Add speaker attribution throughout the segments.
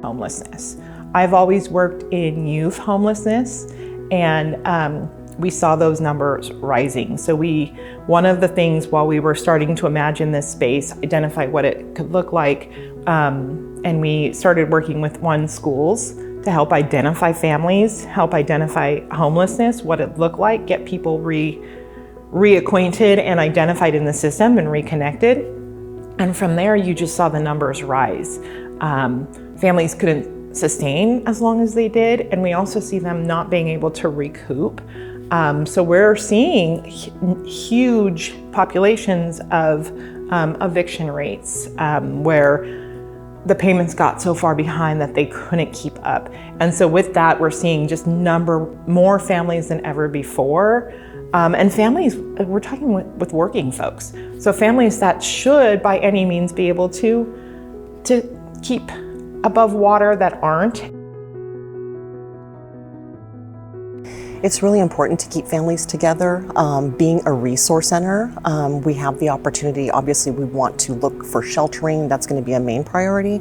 Speaker 1: homelessness. I've always worked in youth homelessness, and we saw those numbers rising. So one of the things while we were starting to imagine this space, identify what it could look like, and we started working with schools to help identify families, help identify homelessness, what it looked like, get people reacquainted and identified in the system and reconnected. And from there, you just saw the numbers rise. Families couldn't sustain as long as they did, and we also see them not being able to recoup. So we're seeing huge populations of eviction rates where the payments got so far behind that they couldn't keep up. And so with that, we're seeing just more families than ever before. And families, we're talking with working folks. So families that should by any means be able to keep above water that aren't.
Speaker 2: It's really important to keep families together. Being a resource center, we have the opportunity, obviously we want to look for sheltering, that's going to be a main priority,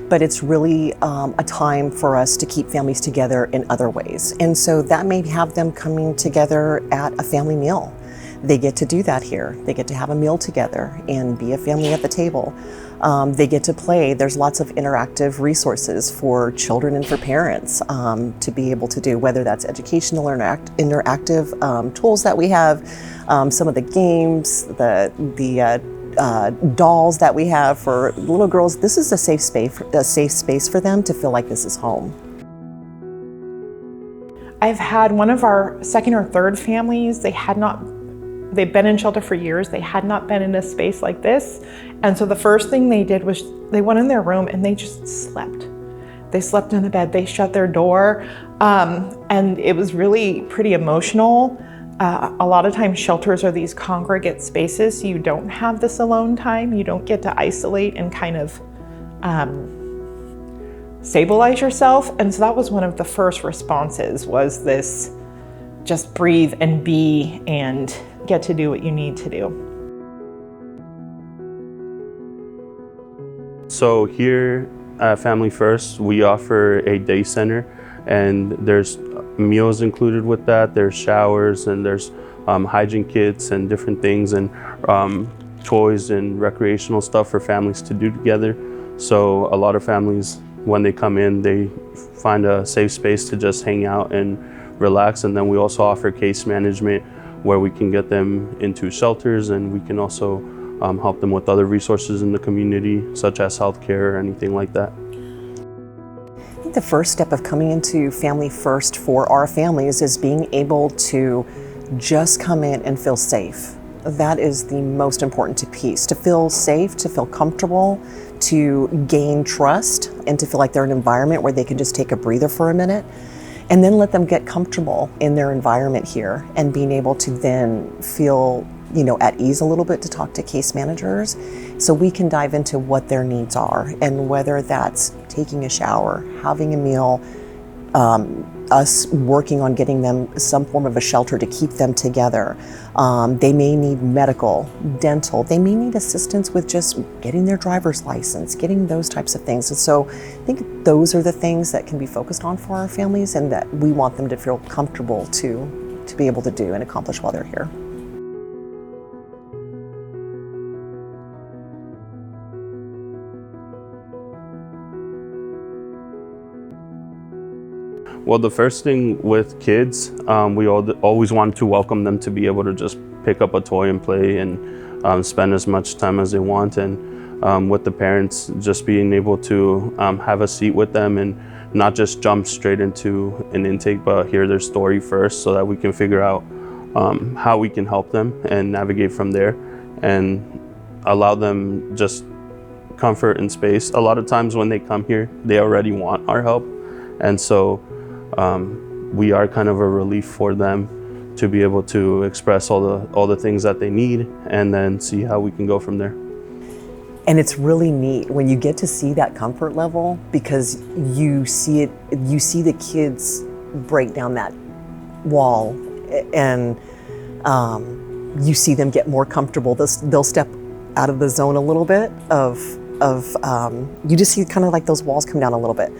Speaker 2: but it's really a time for us to keep families together in other ways. And so that may have them coming together at a family meal. They get to do that here. They get to have a meal together and be a family at the table. They get to play. There's lots of interactive resources for children and for parents to be able to do, whether that's educational or interactive tools that we have, some of the games, the dolls that we have for little girls. This is a safe space for them to feel like this is home.
Speaker 1: I've had one of our second or third families, they've been in shelter for years. They had not been in a space like this. And so the first thing they did was they went in their room and they just slept. They slept in the bed, they shut their door. And it was really pretty emotional. A lot of times shelters are these congregate spaces. So you don't have this alone time. You don't get to isolate and kind of stabilize yourself. And so that was one of the first responses, was this just breathe and be and get to do what you need to do.
Speaker 3: So here at Family First, we offer a day center, and there's meals included with that. There's showers, and there's hygiene kits and different things, and toys and recreational stuff for families to do together. So a lot of families, when they come in, they find a safe space to just hang out and relax. And then we also offer case management, where we can get them into shelters, and we can also help them with other resources in the community, such as healthcare or anything like that.
Speaker 2: I think the first step of coming into Family First for our families is being able to just come in and feel safe. That is the most important piece, to feel safe, to feel comfortable, to gain trust, and to feel like they're in an environment where they can just take a breather for a minute. And then let them get comfortable in their environment here, and being able to then feel, at ease a little bit to talk to case managers, so we can dive into what their needs are, and whether that's taking a shower, having a meal, us working on getting them some form of a shelter to keep them together. They may need medical, dental, they may need assistance with just getting their driver's license, getting those types of things. And so I think those are the things that can be focused on for our families, and that we want them to feel comfortable to be able to do and accomplish while they're here.
Speaker 3: Well, the first thing with kids, we always want to welcome them to be able to just pick up a toy and play and spend as much time as they want. And with the parents, just being able to have a seat with them and not just jump straight into an intake, but hear their story first, so that we can figure out how we can help them and navigate from there, and allow them just comfort and space. A lot of times when they come here, they already want our help. And so we are kind of a relief for them to be able to express all the things that they need, and then see how we can go from there.
Speaker 2: And it's really neat when you get to see that comfort level, because you see the kids break down that wall, and you see them get more comfortable. They'll step out of the zone a little bit of you just see kind of like those walls come down a little bit.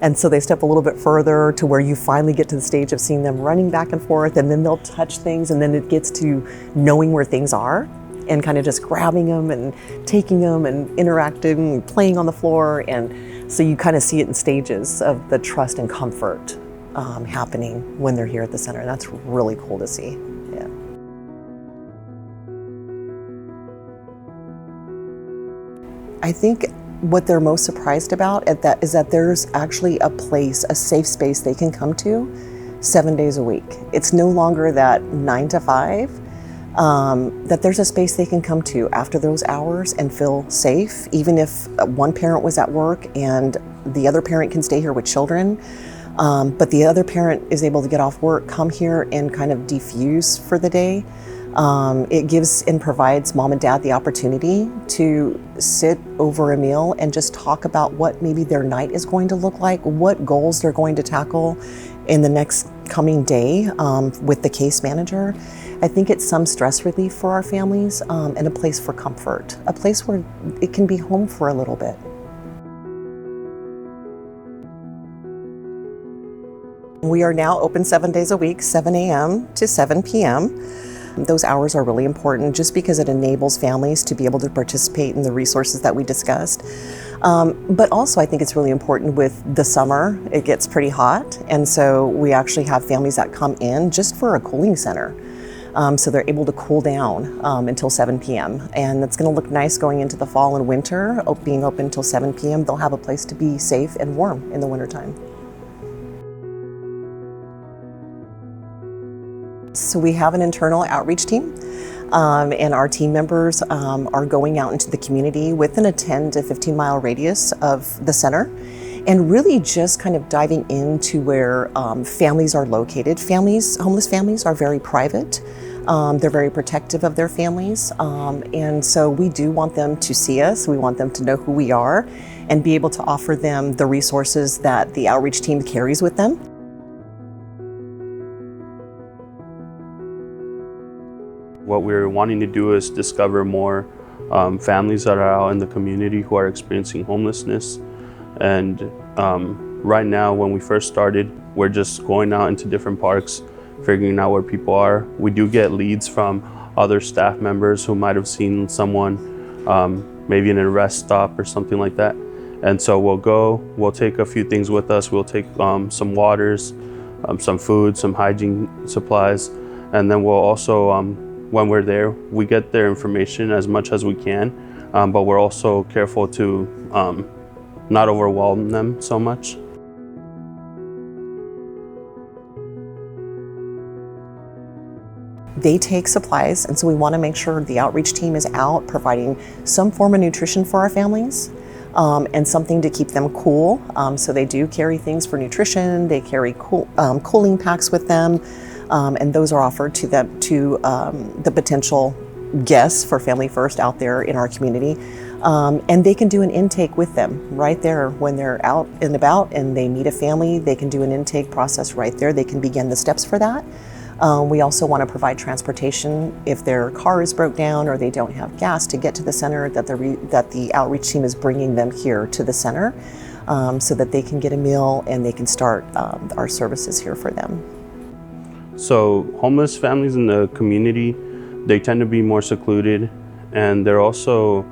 Speaker 2: And so they step a little bit further to where you finally get to the stage of seeing them running back and forth, and then they'll touch things, and then it gets to knowing where things are and kind of just grabbing them and taking them and interacting and playing on the floor. And so you kind of see it in stages of the trust and comfort happening when they're here at the center. That's really cool to see. Yeah. I think what they're most surprised about is that there's actually a place, a safe space they can come to 7 days a week. It's no longer that 9 to 5, that there's a space they can come to after those hours and feel safe, even if one parent was at work and the other parent can stay here with children. But the other parent is able to get off work, come here and kind of defuse for the day. It gives and provides mom and dad the opportunity to sit over a meal and just talk about what maybe their night is going to look like, what goals they're going to tackle in the next coming day with the case manager. I think it's some stress relief for our families and a place for comfort, a place where it can be home for a little bit. We are now open 7 days a week, 7 a.m. to 7 p.m. Those hours are really important just because it enables families to be able to participate in the resources that we discussed. But also I think it's really important with the summer, it gets pretty hot. And so we actually have families that come in just for a cooling center. So they're able to cool down until 7 p.m. And it's gonna look nice going into the fall and winter, being open until 7 p.m. They'll have a place to be safe and warm in the wintertime. So we have an internal outreach team, and our team members are going out into the community within a 10 to 15 mile radius of the center, and really just kind of diving into where families are located. Homeless families are very private. They're very protective of their families, and so we do want them to see us. We want them to know who we are and be able to offer them the resources that the outreach team carries with them.
Speaker 3: What we're wanting to do is discover more families that are out in the community who are experiencing homelessness. And right now, when we first started, we're just going out into different parks, figuring out where people are. We do get leads from other staff members who might have seen someone maybe in a rest stop or something like that. And so we'll take a few things with us. We'll take some waters, some food, some hygiene supplies, and then we'll also when we're there, we get their information as much as we can, but we're also careful to not overwhelm them so much.
Speaker 2: They take supplies, and so we want to make sure the outreach team is out providing some form of nutrition for our families and something to keep them cool. So they do carry things for nutrition, they carry cooling packs with them. And those are offered to the potential guests for Family First out there in our community. And they can do an intake with them right there when they're out and about and they meet a family. They can do an intake process right there. They can begin the steps for that. We also want to provide transportation if their car is broke down or they don't have gas to get to the center, that the outreach team is bringing them here to the center so that they can get a meal and they can start our services here for them.
Speaker 3: So homeless families in the community, they tend to be more secluded, and they're also,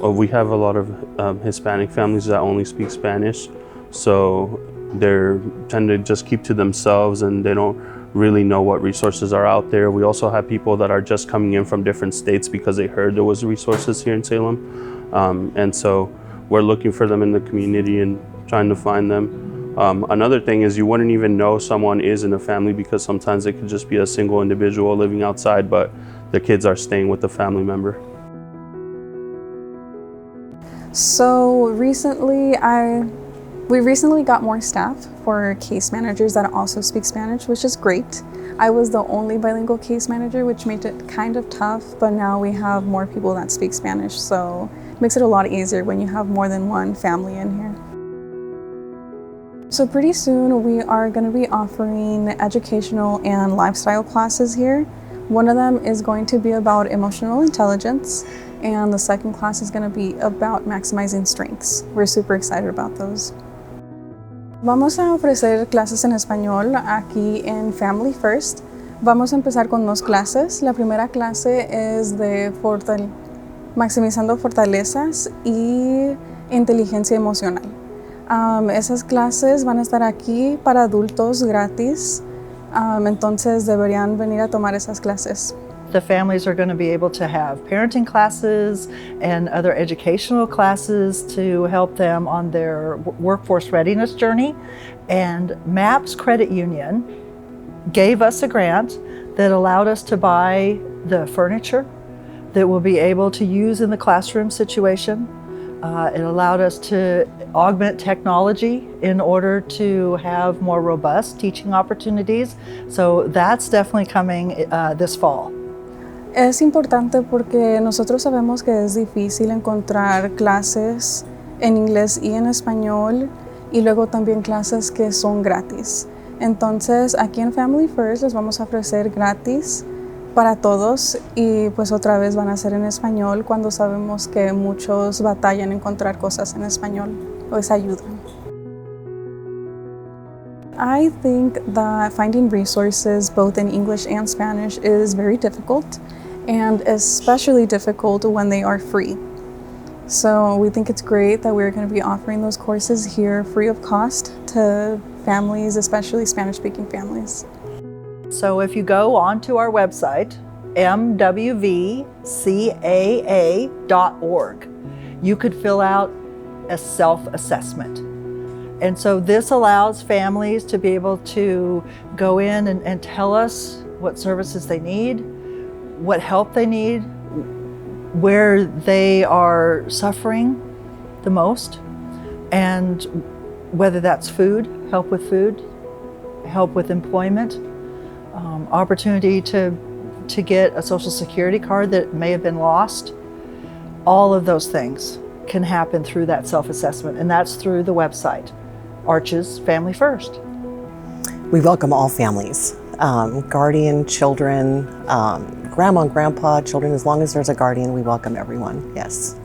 Speaker 3: we have a lot of Hispanic families that only speak Spanish, so they tend to just keep to themselves and they don't really know what resources are out there. We also have people that are just coming in from different states because they heard there was resources here in Salem, and so we're looking for them in the community and trying to find them. Another thing is you wouldn't even know someone is in a family because sometimes it could just be a single individual living outside, but the kids are staying with the family member.
Speaker 4: So we recently got more staff for case managers that also speak Spanish, which is great. I was the only bilingual case manager, which made it kind of tough, but now we have more people that speak Spanish, so it makes it a lot easier when you have more than one family in here. So pretty soon we are going to be offering educational and lifestyle classes here. One of them is going to be about emotional intelligence, and the second class is going to be about maximizing strengths. We're super excited about those. Vamos a ofrecer clases en español aquí en Family First. Vamos a empezar con 2 clases. La primera clase es de maximizando fortalezas y inteligencia emocional. Esas clases van a estar aquí para adultos gratis, entonces deberían venir a tomar esas clases.
Speaker 5: The families are going to be able to have parenting classes and other educational classes to help them on their workforce readiness journey. And MAPS Credit Union gave us a grant that allowed us to buy the furniture that we'll be able to use in the classroom situation. It allowed us to augment technology in order to have more robust teaching opportunities. So that's definitely coming this fall.
Speaker 4: Es importante porque nosotros sabemos que es difícil encontrar clases en inglés y en español y luego también clases que son gratis. Entonces aquí en Family First les vamos a ofrecer gratis para todos y pues otra vez van a ser en español cuando sabemos que muchos batallan en encontrar cosas en español o esa ayuda. I think that finding resources both in English and Spanish is very difficult, and especially difficult when they are free. So we think it's great that we're going to be offering those courses here free of cost to families, especially Spanish-speaking families.
Speaker 5: So if you go onto our website, mwvcaa.org, you could fill out a self-assessment. And so this allows families to be able to go in and tell us what services they need, what help they need, where they are suffering the most, and whether that's food, help with employment, opportunity to get a Social Security card that may have been lost. All of those things can happen through that self-assessment, and that's through the website, Arches Family First.
Speaker 2: We welcome all families, guardian, children, grandma and grandpa, children, as long as there's a guardian, we welcome everyone, yes.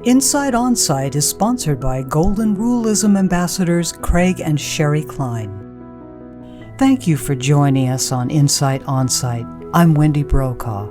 Speaker 6: InSight OnSite is sponsored by Golden Ruleism ambassadors Craig and Sherry Klein. Thank you for joining us on InSight OnSite. I'm Wendy Brokaw.